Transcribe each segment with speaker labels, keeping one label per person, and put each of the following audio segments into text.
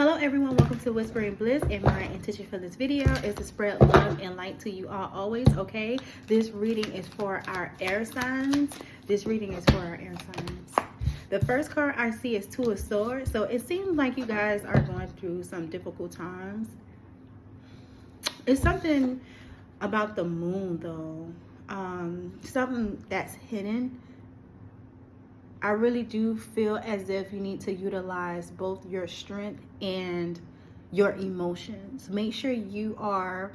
Speaker 1: Hello everyone, welcome to Whispering Bliss, and my intention for this video is to spread love and light to you all always, okay? This reading is for our air signs. The first card I see is Two of Swords. So it seems like you guys are going through some difficult times. It's something about the moon though. Something that's hidden. I really do feel as if you need to utilize both your strength and your emotions. Make sure you are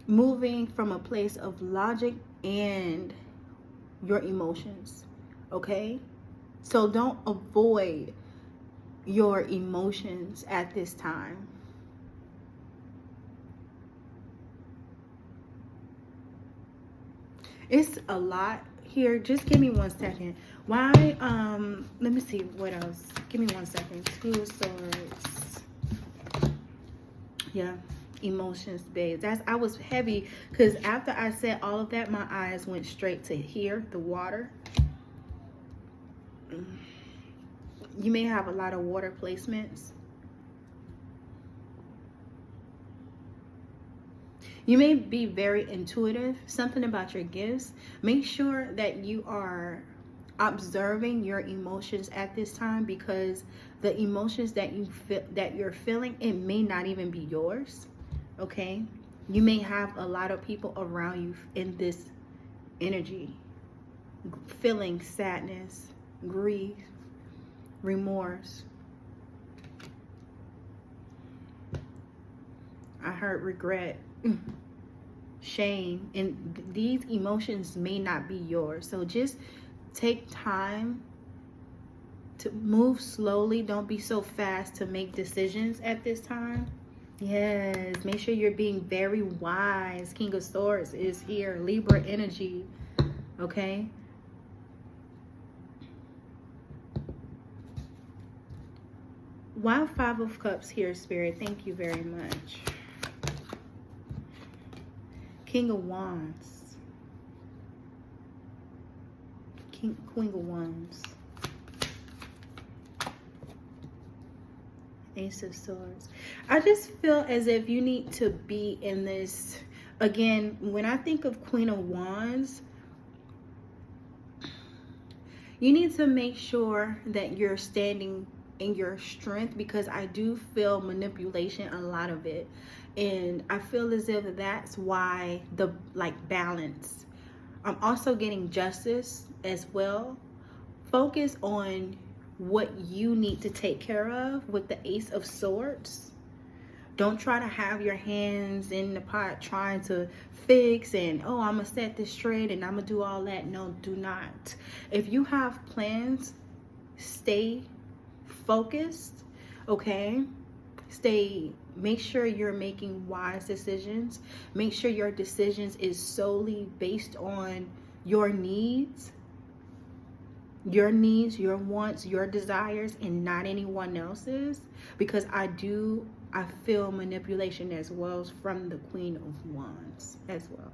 Speaker 1: moving from a place of logic and your emotions, okay? So don't avoid your emotions at this time. It's a lot here. Just give me 1 second. Why let me see what else. Give me 1 second. Two of Swords. Yeah, emotions, babe. I was heavy because after I said all of that, my eyes went straight to here, the water. You may have a lot of water placements. You may be very intuitive, something about your gifts. Make sure that you are observing your emotions at this time, because the emotions that you're feeling, it may not even be yours, okay? You may have a lot of people around you in this energy, feeling sadness, grief, remorse. I heard regret, shame, and these emotions may not be yours. So just take time to move slowly. Don't be so fast to make decisions at this time. Yes, make sure you're being very wise. King of Swords is here. Libra energy, okay? Why Five of Cups here, Spirit? Thank you very much. King of Wands. Queen of Wands. Ace of Swords. I just feel as if you need to be in this. Again, when I think of Queen of Wands, you need to make sure that you're standing in your strength, because I do feel manipulation, a lot of it. And I feel as if that's why the balance. I'm also getting justice as well. Focus on what you need to take care of with the Ace of Swords. Don't try to have your hands in the pot trying to fix and, oh, I'm gonna set this straight and I'm gonna do all that. No, do not. If you have plans, stay focused, okay? Make sure you're making wise decisions. Make sure your decisions is solely based on your needs, your wants, your desires, and not anyone else's, because I feel manipulation as well from the Queen of Wands as well.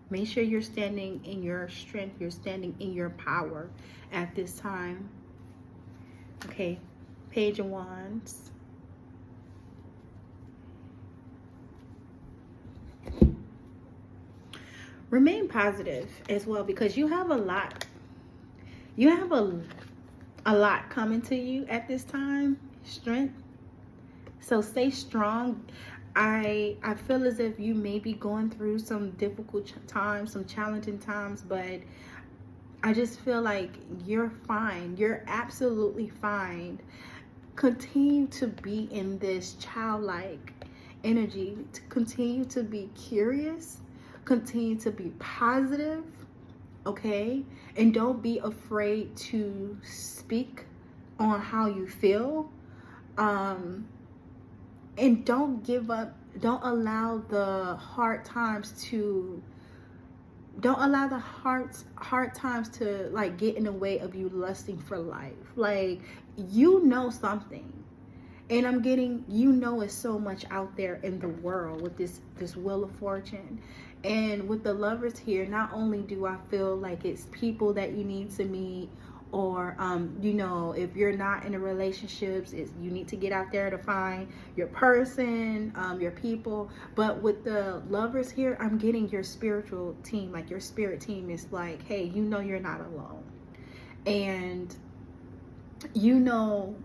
Speaker 1: Make sure you're standing in your strength. You're standing in your power at this time. Okay, Page of Wands. Remain positive as well, because you have a lot. You have a lot coming to you at this time. Strength. So stay strong. I feel as if you may be going through some difficult times, some challenging times, but I just feel like you're fine. You're absolutely fine. Continue to be in this childlike energy. To continue to be curious. Continue to be positive, okay? And don't be afraid to speak on how you feel. And don't give up. Don't allow the hard times to get in the way of you lusting for life. Like, you know something. And I'm getting, it's so much out there in the world with this Wheel of Fortune. And with the Lovers here, not only do I feel like it's people that you need to meet, or you know, if you're not in a relationship, you need to get out there to find your person, your people. But with the Lovers here, I'm getting your spiritual team, like your spirit team is like, hey, you know you're not alone, and you know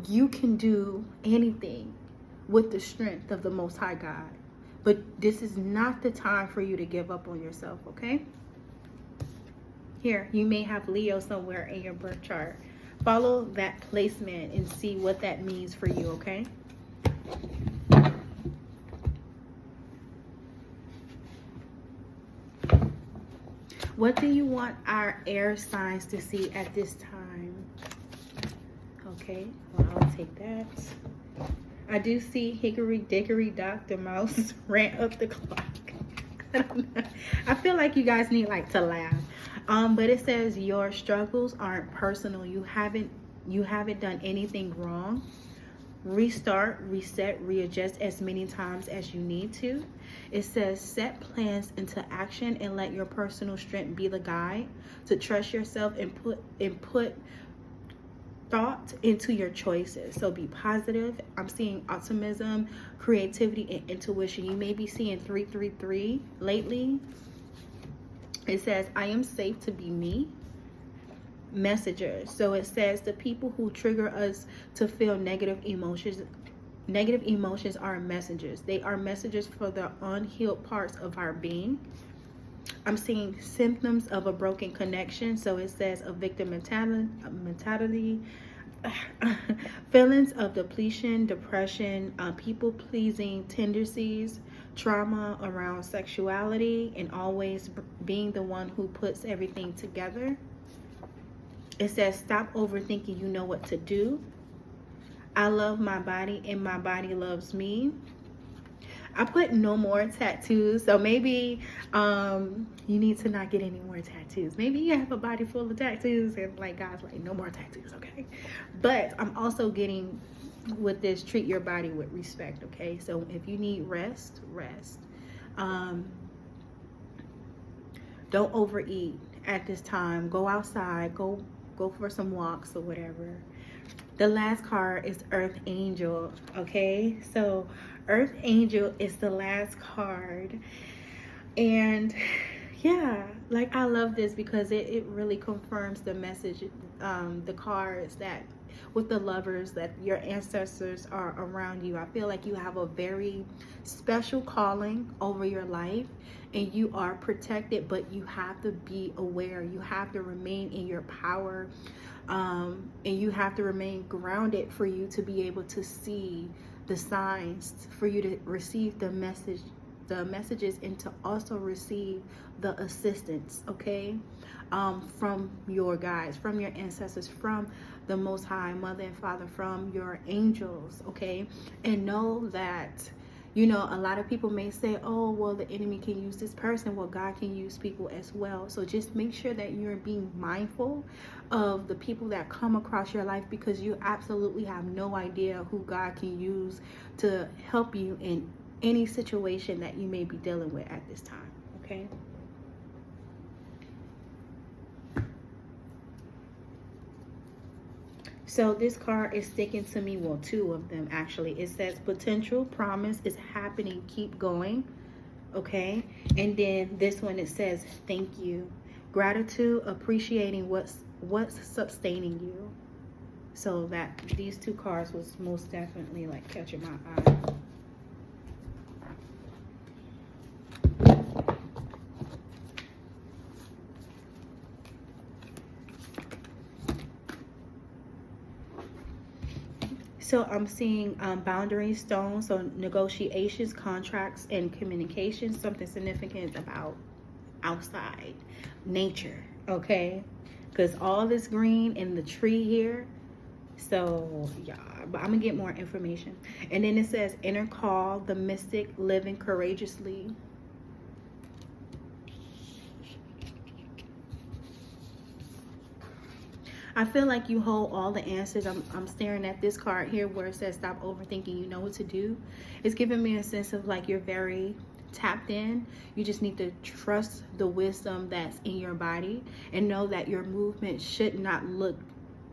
Speaker 1: you can do anything with the strength of the Most High God. But this is not the time for you to give up on yourself, okay? Here, you may have Leo somewhere in your birth chart. Follow that placement and see what that means for you, okay? What do you want our air signs to see at this time? Okay, well, I'll take that. I do see Hickory Dickory Dr. Mouse ran up the clock. I feel like you guys need like to laugh. But it says your struggles aren't personal. You haven't done anything wrong. Restart, reset, readjust as many times as you need to. It says set plans into action and let your personal strength be the guide to trust yourself and put thought into your choices. So be positive. I'm seeing optimism, creativity, and intuition. You may be seeing 333 lately. It says I am safe to be me. Messengers. So it says the people who trigger us to feel negative emotions are messengers. They are messages for the unhealed parts of our being. I'm seeing symptoms of a broken connection. So it says a victim mentality, feelings of depletion, depression, people-pleasing tendencies, trauma around sexuality, and always being the one who puts everything together. It says stop overthinking, you know what to do. I love my body and my body loves me. I put no more tattoos. So maybe you need to not get any more tattoos. Maybe you have a body full of tattoos and like God's like, no more tattoos, okay? But I'm also getting with this, treat your body with respect, okay? So if you need rest. Don't overeat at this time. Go outside, go for some walks or whatever. The last card is Earth Angel, okay? So Earth Angel is the last card. And yeah, like I love this because it really confirms the message, the cards that with the Lovers, that your ancestors are around you. I feel like you have a very special calling over your life and you are protected, but you have to be aware. You have to remain in your power, and you have to remain grounded for you to be able to see the signs, for you to receive the messages, and to also receive the assistance, okay, from your guides, from your ancestors, from the Most High, Mother and Father, from your angels, okay? And know that, you know, a lot of people may say, oh, well, the enemy can use this person. Well, God can use people as well. So just make sure that you're being mindful of the people that come across your life, because you absolutely have no idea who God can use to help you in any situation that you may be dealing with at this time, okay? So this card is sticking to me, well, two of them actually. It says potential, promise is happening, keep going, okay? And then this one, it says thank you, gratitude, appreciating what's sustaining you. So that these two cards was most definitely like catching my eye. So I'm seeing boundary stones, so negotiations, contracts, and communication, something significant about outside nature, okay? Because all this green in the tree here, so yeah, but I'm gonna get more information. And then it says inner call, the mystic, living courageously. I feel like you hold all the answers. I'm staring at this card here where it says stop overthinking, you know what to do. It's giving me a sense of like you're very tapped in. You just need to trust the wisdom that's in your body and know that your movement should not look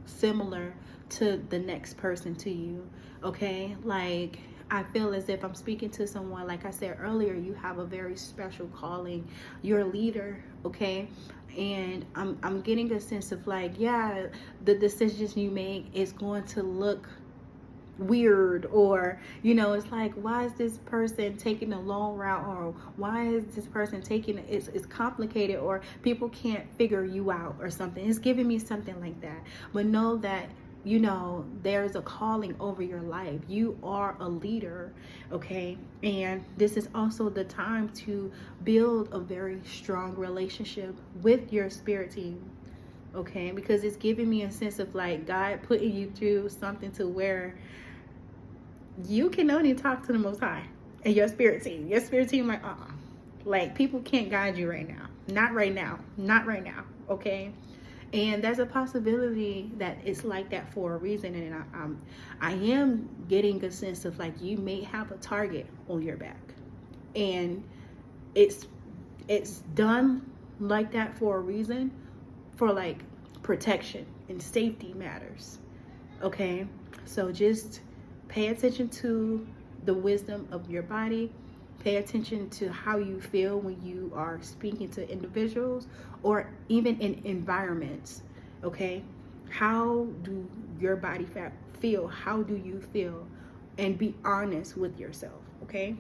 Speaker 1: similar to the next person to you. Okay, like I feel as if I'm speaking to someone, like I said earlier, you have a very special calling. You're a leader, okay? And I'm getting a sense of like, yeah, the decisions you make is going to look weird, or it's like, why is this person taking a long route, or why is this person taking it's complicated, or people can't figure you out or something. It's giving me something like that. But know that there's a calling over your life. You are a leader, okay? And this is also the time to build a very strong relationship with your spirit team, okay? Because it's giving me a sense of like God putting you through something to where you can only talk to the Most High and your spirit team. Your spirit team like, like people can't guide you right now. Not right now. Not right now, okay? And there's a possibility that it's like that for a reason. And I am getting a sense of like you may have a target on your back, and it's done like that for a reason, for like protection and safety matters. Okay, so just pay attention to the wisdom of your body. Pay attention to how you feel when you are speaking to individuals or even in environments, okay? How do your body feel? How do you feel? And be honest with yourself, okay?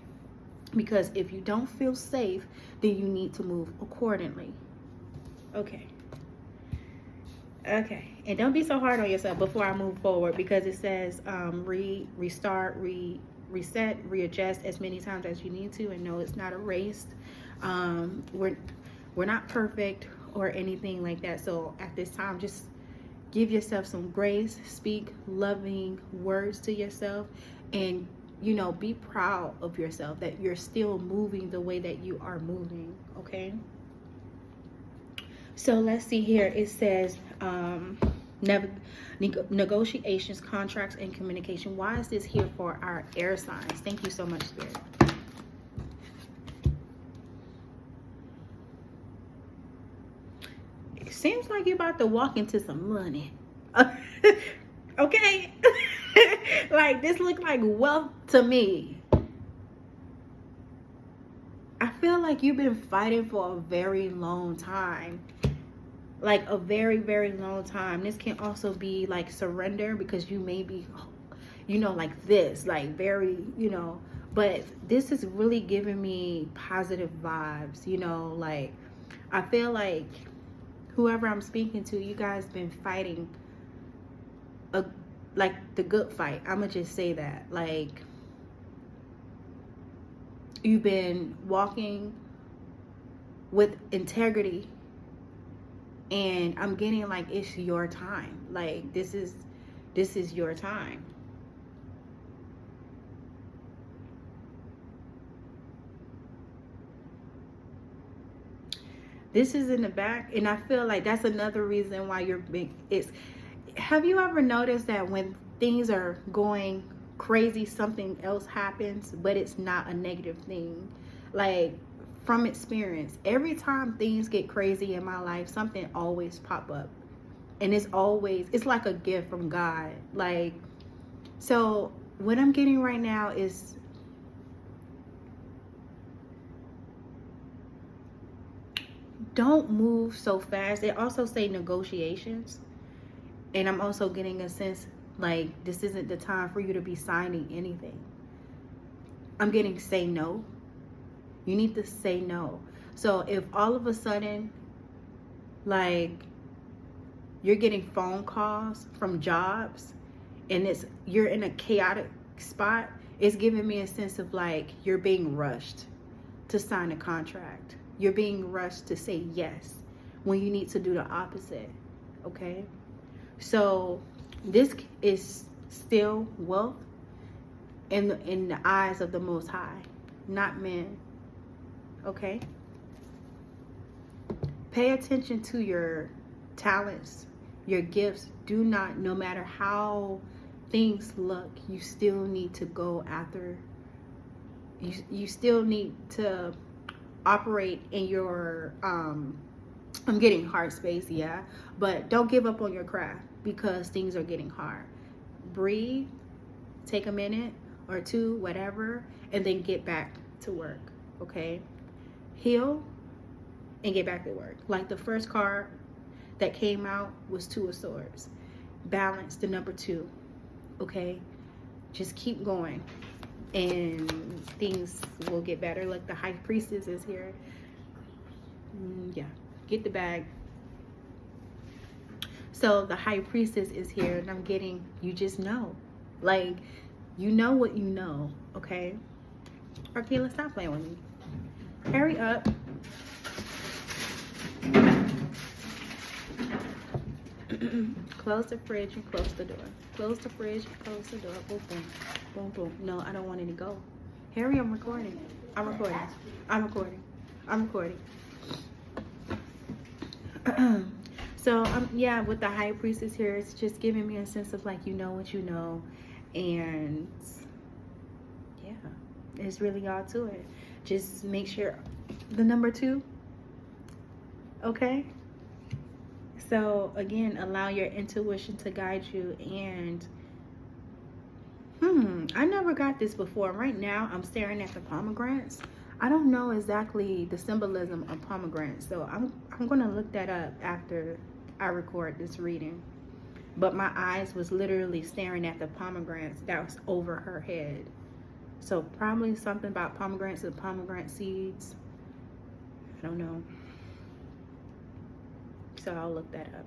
Speaker 1: Because if you don't feel safe, then you need to move accordingly. Okay. Okay. And don't be so hard on yourself before I move forward, because it says restart, reset, readjust as many times as you need to, and know it's not a race. We're not perfect or anything like that. So at this time, just give yourself some grace, speak loving words to yourself, and be proud of yourself that you're still moving the way that you are moving. Okay, so let's see here. It says negotiations, contracts, and communication. Why is this here for our air signs? Thank you so much, Spirit. It seems like you're about to walk into some money. Okay. Like this look like wealth to me. I feel like you've been fighting for a very long time. Like a very, very long time. This can also be like surrender, because you may be, like this, like very, but this is really giving me positive vibes, like I feel like whoever I'm speaking to, you guys been fighting like the good fight. I'm gonna just say that, like you've been walking with integrity. And I'm getting like it's your time. Like this is your time. This is in the back, and I feel like that's another reason why you're big. Have you ever noticed that when things are going crazy, something else happens, but it's not a negative thing? Like, from experience, every time things get crazy in my life, something always pop up, and it's like a gift from God. Like, so what I'm getting right now is don't move so fast. They also say negotiations, and I'm also getting a sense like this isn't the time for you to be signing anything. I'm getting say no. You need to say no. So if all of a sudden, like, you're getting phone calls from jobs and you're in a chaotic spot, it's giving me a sense of like you're being rushed to sign a contract. You're being rushed to say yes when you need to do the opposite. Okay? So this is still wealth in the eyes of the Most High, not men. Okay? Pay attention to your talents, your gifts. Do not, no matter how things look, you still need to go after You still need to operate in your I'm getting hard space, yeah, but don't give up on your craft because things are getting hard. Breathe, take a minute or two, whatever, and then get back to work. Okay, heal and get back to work. Like the first card that came out was Two of Swords. Balance, the number 2. Okay, just keep going and things will get better. Like the High Priestess is here. Yeah, get the bag. So the High Priestess is here, and I'm getting, you just know, like, you know what you know. Okay, Arcana, stop playing with me. Hurry up. Close the fridge and close the door. Close the fridge and close the door. Boom, boom, boom, boom. No, I don't want it to go. Harry, I'm recording. I'm recording. I'm recording. I'm recording. So, yeah, with the High Priestess here, it's just giving me a sense of like, you know what you know. And yeah, it's really all to it. Just make sure the number 2. Okay. So again, allow your intuition to guide you. And I never got this before. Right now I'm staring at the pomegranates. I don't know exactly the symbolism of pomegranates, so I'm gonna look that up after I record this reading. But my eyes was literally staring at the pomegranates that was over her head. So probably something about pomegranates and pomegranate seeds. I don't know. So I'll look that up.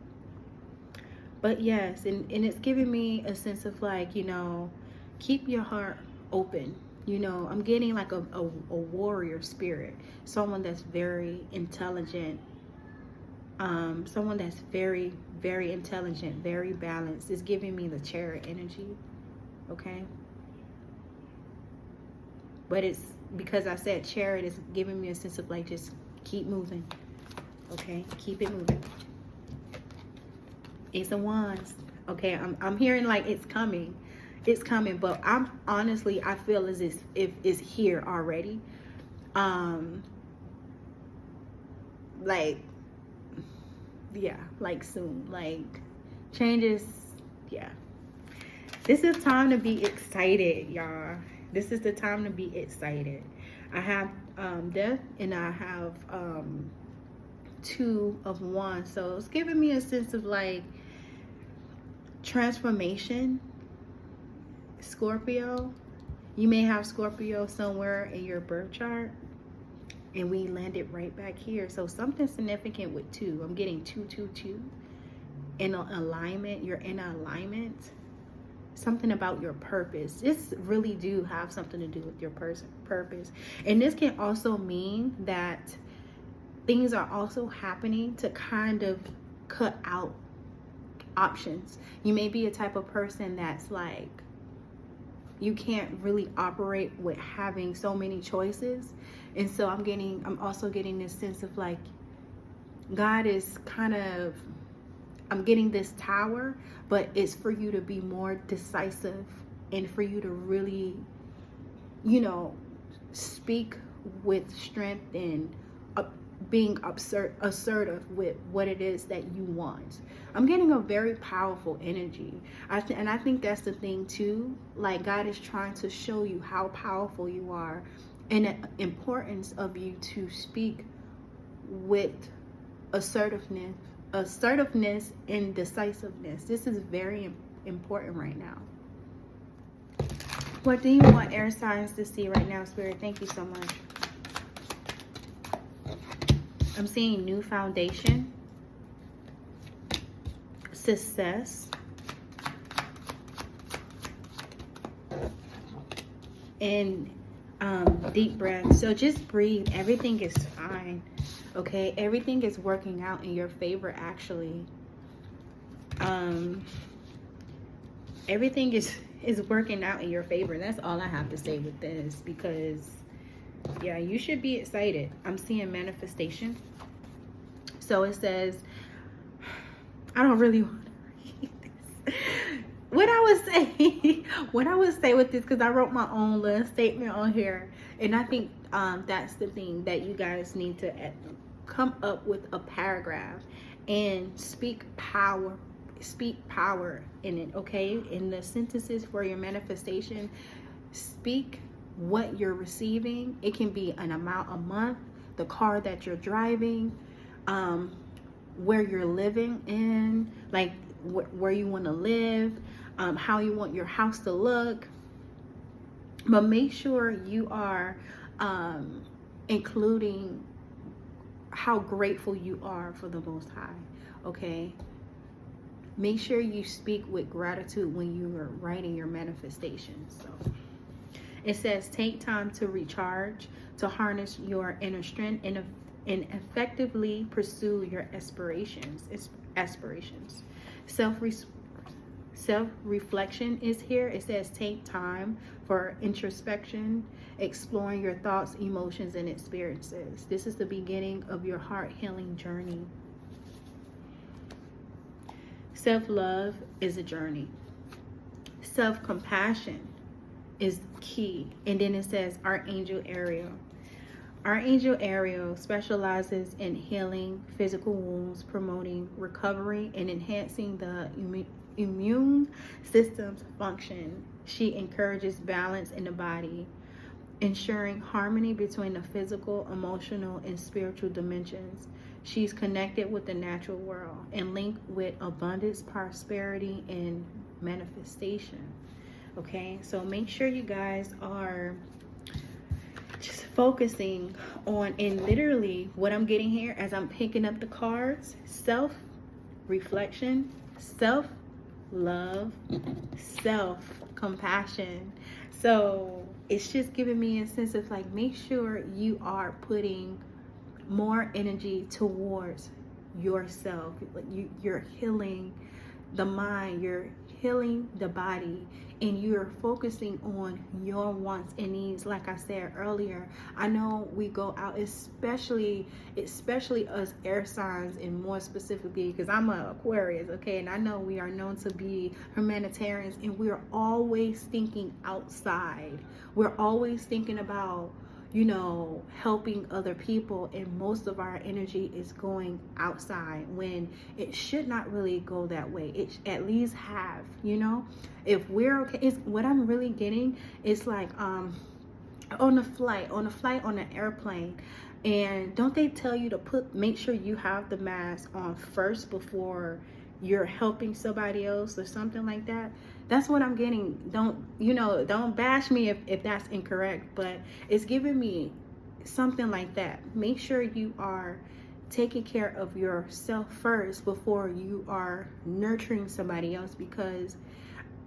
Speaker 1: But yes, and it's giving me a sense of like, you know, keep your heart open. You know, I'm getting like a warrior spirit. Someone that's very intelligent. Someone that's very, very intelligent, very balanced. It's giving me the Chariot energy. Okay? But it's because I said Chariot, is giving me a sense of like, just keep moving. Okay, keep it moving. Ace of Wands. Okay, I'm hearing like it's coming. It's coming, but I'm honestly, I feel as if it's here already. Like, yeah, like soon. Like, changes, yeah. This is time to be excited, y'all. This is the time to be excited. I have Death, and I have Two of Wands. So it's giving me a sense of like transformation. Scorpio, you may have Scorpio somewhere in your birth chart, and we landed right back here. So something significant with 2. I'm getting 222 in alignment. You're in alignment. Something about your purpose. This really do have something to do with your purpose. And this can also mean that things are also happening to kind of cut out options. You may be a type of person that's like, you can't really operate with having so many choices. And so I'm also getting this sense of like, God is kind of, I'm getting this tower, but it's for you to be more decisive and for you to really, you know, speak with strength and being assertive with what it is that you want. I'm getting a very powerful energy. And I think that's the thing too. Like, God is trying to show you how powerful you are and the importance of you to speak with assertiveness and decisiveness. This is very important right now. What do you want air signs to see right now, Spirit? Thank you so much. I'm seeing new foundation, success, and deep breath. So just breathe. Everything is fine. Okay, everything is working out in your favor, actually. Everything is working out in your favor. That's all I have to say with this, because yeah, you should be excited. I'm seeing manifestation. So it says, I don't really want to read this. What I would say with this, because I wrote my own little statement on here. And I think that's the thing that you guys need to come up with a paragraph and speak power in it, okay? In the sentences for your manifestation, speak what you're receiving. It can be an amount a month, the car that you're driving, where you're living in, like where you want to live, how you want your house to look. But make sure you are including how grateful you are for the Most High, okay? Make sure you speak with gratitude when you are writing your manifestations. So it says, take time to recharge, to harness your inner strength, and effectively pursue your aspirations. Self-reflection is here. It says, take time for introspection, exploring your thoughts, emotions, and experiences. This is the beginning of your heart healing journey. Self-love is a journey. Self-compassion is key. And then it says Archangel Ariel. Archangel Ariel specializes in healing physical wounds, promoting recovery, and enhancing the immune system's function. She encourages balance in the body, ensuring harmony between the physical, emotional, and spiritual dimensions. She's connected with the natural world and linked with abundance, prosperity, and manifestation. Okay, so make sure you guys are just focusing on, and literally what I'm getting here as I'm picking up the cards: self-reflection, self-love, self-compassion. So it's just giving me a sense of like, make sure you are putting more energy towards yourself. You're healing the mind, you're healing the body, and you're focusing on your wants and needs. Like I said earlier, I know we go out, especially us air signs, and more specifically because I'm an Aquarius, okay, and I know we are known to be humanitarians, and we're always thinking outside. We're always thinking about, you know, helping other people, and most of our energy is going outside when it should not really go that way. It at least have, you know, if we're okay. It's what I'm really getting is like on a flight on an airplane, and don't they tell you to make sure you have the mask on first before you're helping somebody else or something like that? That's what I'm getting. Don't bash me if that's incorrect, but it's giving me something like that. Make sure you are taking care of yourself first before you are nurturing somebody else, because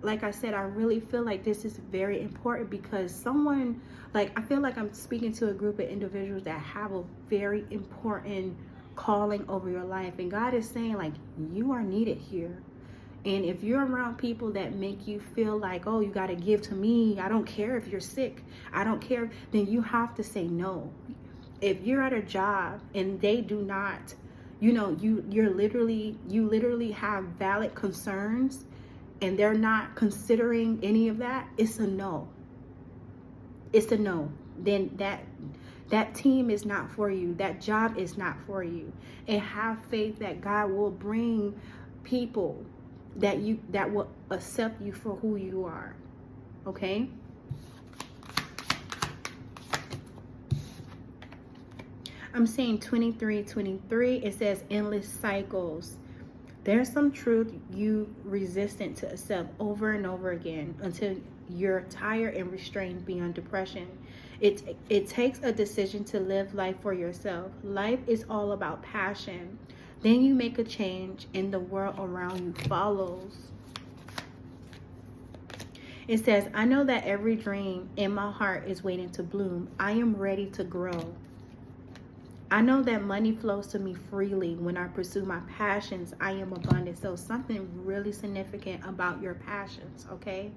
Speaker 1: like I said, I really feel like this is very important, because someone, like, I feel like I'm speaking to a group of individuals that have a very important calling over your life, and God is saying, like, you are needed here. And if you're around people that make you feel like, oh, you got to give to me, I don't care if you're sick, I don't care, then you have to say no. If you're at a job and they do not, you know, you literally have valid concerns and they're not considering any of that, it's a no. It's a no. Then that team is not for you. That job is not for you. And have faith that God will bring people that will accept you for who you are. Okay? I'm saying 23. It says endless cycles. There's some truth you resistant to accept over and over again until you're tired and restrained beyond depression. It takes a decision to live life for yourself. Life is all about passion. Then you make a change and the world around you follows. It says, I know that every dream in my heart is waiting to bloom. I am ready to grow. I know that money flows to me freely when I pursue my passions. I am abundant. So something really significant about your passions, okay?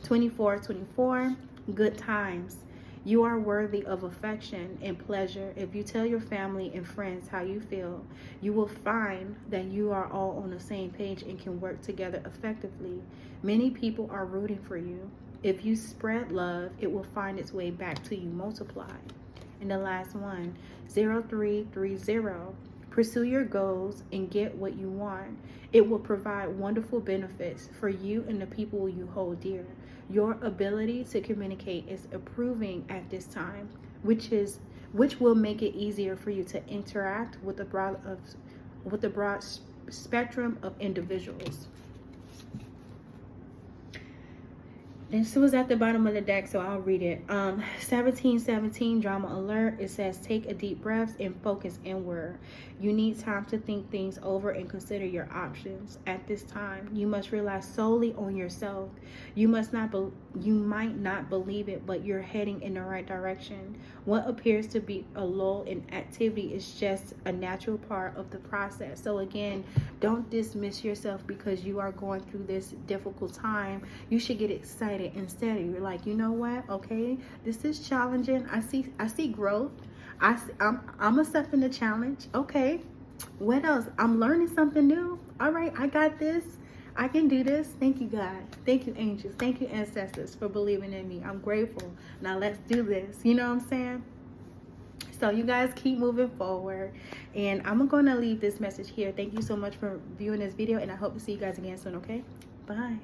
Speaker 1: 24, good times. You are worthy of affection and pleasure. If you tell your family and friends how you feel, you will find that you are all on the same page and can work together effectively. Many people are rooting for you. If you spread love, it will find its way back to you multiplied. And the last one, 0330. Pursue your goals and get what you want. It will provide wonderful benefits for you and the people you hold dear. Your ability to communicate is improving at this time, which will make it easier for you to interact with a broad spectrum of individuals. This was at the bottom of the deck, so I'll read it. 1717, drama alert. It says, take a deep breath and focus inward. You need time to think things over and consider your options. At this time, you must rely solely on yourself. You might not believe it, but you're heading in the right direction. What appears to be a lull in activity is just a natural part of the process. So again, don't dismiss yourself because you are going through this difficult time. You should get excited. Instead, you're like, you know what? Okay, this is challenging. I see growth. I'm accepting the challenge. Okay, what else? I'm learning something new. All right, I got this. I can do this. Thank you, God. Thank you, angels. Thank you, ancestors, for believing in me. I'm grateful. Now let's do this. You know what I'm saying? So you guys keep moving forward, and I'm going to leave this message here. Thank you so much for viewing this video, and I hope to see you guys again soon. Okay, bye.